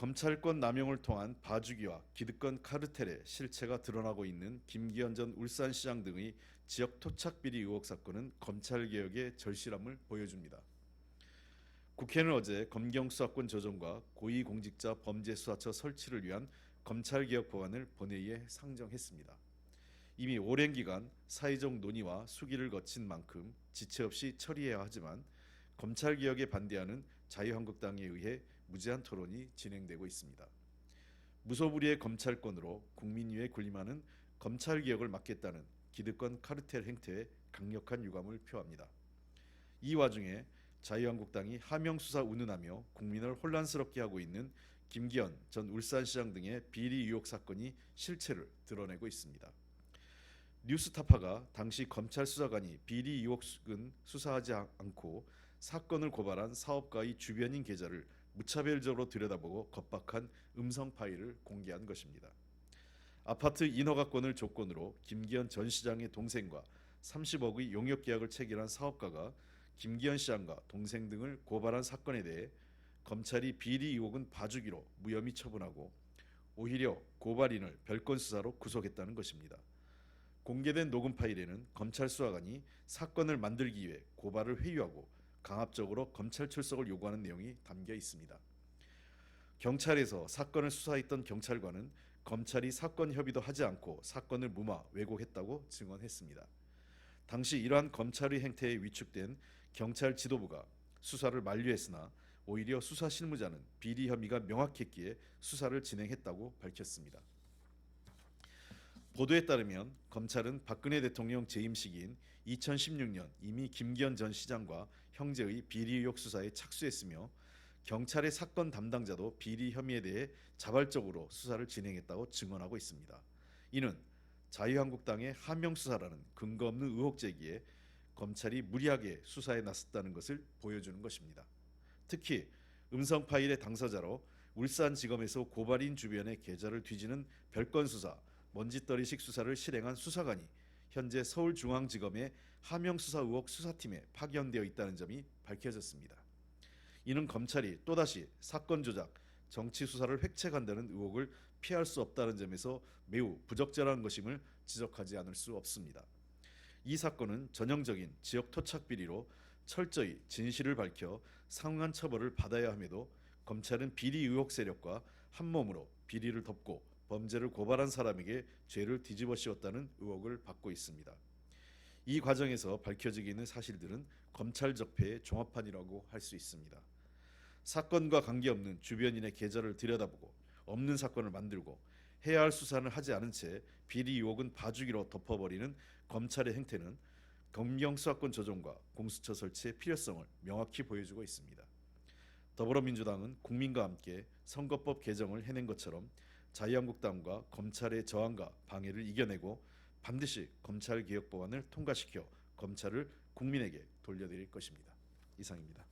검찰권 남용을 통한 봐주기와 기득권 카르텔의 실체가 드러나고 있는 김기현 전 울산시장 등의 지역 토착 비리 의혹 사건은 검찰개혁의 절실함을 보여줍니다. 국회는 어제 검경수사권 조정과 고위공직자 범죄수사처 설치를 위한 검찰개혁 법안을 본회의에 상정했습니다. 이미 오랜 기간 사회적 논의와 수기를 거친 만큼 지체 없이 처리해야 하지만 검찰개혁에 반대하는 자유한국당에 의해 무제한 토론이 진행되고 있습니다. 무소불위의 검찰권으로 국민 위에 군림하는 검찰개혁을 막겠다는 기득권 카르텔 행태에 강력한 유감을 표합니다. 이 와중에 자유한국당이 하명수사 운운하며 국민을 혼란스럽게 하고 있는 김기현 전 울산시장 등의 비리 의혹 사건이 실체를 드러내고 있습니다. 뉴스타파가 당시 검찰 수사관이 비리 의혹은 수사하지 않고 사건을 고발한 사업가의 주변인 계좌를 무차별적으로 들여다보고 겁박한 음성 파일을 공개한 것입니다. 아파트 인허가권을 조건으로 김기현 전 시장의 동생과 30억의 용역 계약을 체결한 사업가가 김기현 시장과 동생 등을 고발한 사건에 대해 검찰이 비리 의혹은 봐주기로 무혐의 처분하고 오히려 고발인을 별건 수사로 구속했다는 것입니다. 공개된 녹음 파일에는 검찰 수사관이 사건을 만들기 위해 고발을 회유하고 강압적으로 검찰 출석을 요구하는 내용이 담겨 있습니다. 경찰에서 사건을 수사했던 경찰관은 검찰이 사건 협의도 하지 않고 사건을 무마 왜곡했다고 증언했습니다. 당시 이러한 검찰의 행태에 위축된 경찰 지도부가 수사를 만류했으나 오히려 수사 실무자는 비리 혐의가 명확했기에 수사를 진행했다고 밝혔습니다. 보도에 따르면 검찰은 박근혜 대통령 재임 시기인 2016년 이미 김기현 전 시장과 형제의 비리 의혹 수사에 착수했으며 경찰의 사건 담당자도 비리 혐의에 대해 자발적으로 수사를 진행했다고 증언하고 있습니다. 이는 자유한국당의 하명수사라는 근거 없는 의혹 제기에 검찰이 무리하게 수사에 나섰다는 것을 보여주는 것입니다. 특히 음성 파일의 당사자로 울산지검에서 고발인 주변의 계좌를 뒤지는 별건 수사, 먼지떨이식 수사를 실행한 수사관이 현재 서울중앙지검의 하명수사 의혹 수사팀에 파견되어 있다는 점이 밝혀졌습니다. 이는 검찰이 또다시 사건 조작, 정치 수사를 획책한다는 의혹을 피할 수 없다는 점에서 매우 부적절한 것임을 지적하지 않을 수 없습니다. 이 사건은 전형적인 지역 토착 비리로 철저히 진실을 밝혀 상응한 처벌을 받아야 함에도 검찰은 비리 의혹 세력과 한몸으로 비리를 덮고 범죄를 고발한 사람에게 죄를 뒤집어 씌웠다는 의혹을 받고 있습니다. 이 과정에서 밝혀지게 있는 사실들은 검찰 적폐의 종합판이라고 할 수 있습니다. 사건과 관계없는 주변인의 계좌를 들여다보고 없는 사건을 만들고 해야 할 수사는 하지 않은 채 비리 의혹은 봐주기로 덮어버리는 검찰의 행태는 검경수사권 조정과 공수처 설치의 필요성을 명확히 보여주고 있습니다. 더불어민주당은 국민과 함께 선거법 개정을 해낸 것처럼 자유한국당과 검찰의 저항과 방해를 이겨내고 반드시 검찰개혁 법안을 통과시켜 검찰을 국민에게 돌려드릴 것입니다. 이상입니다.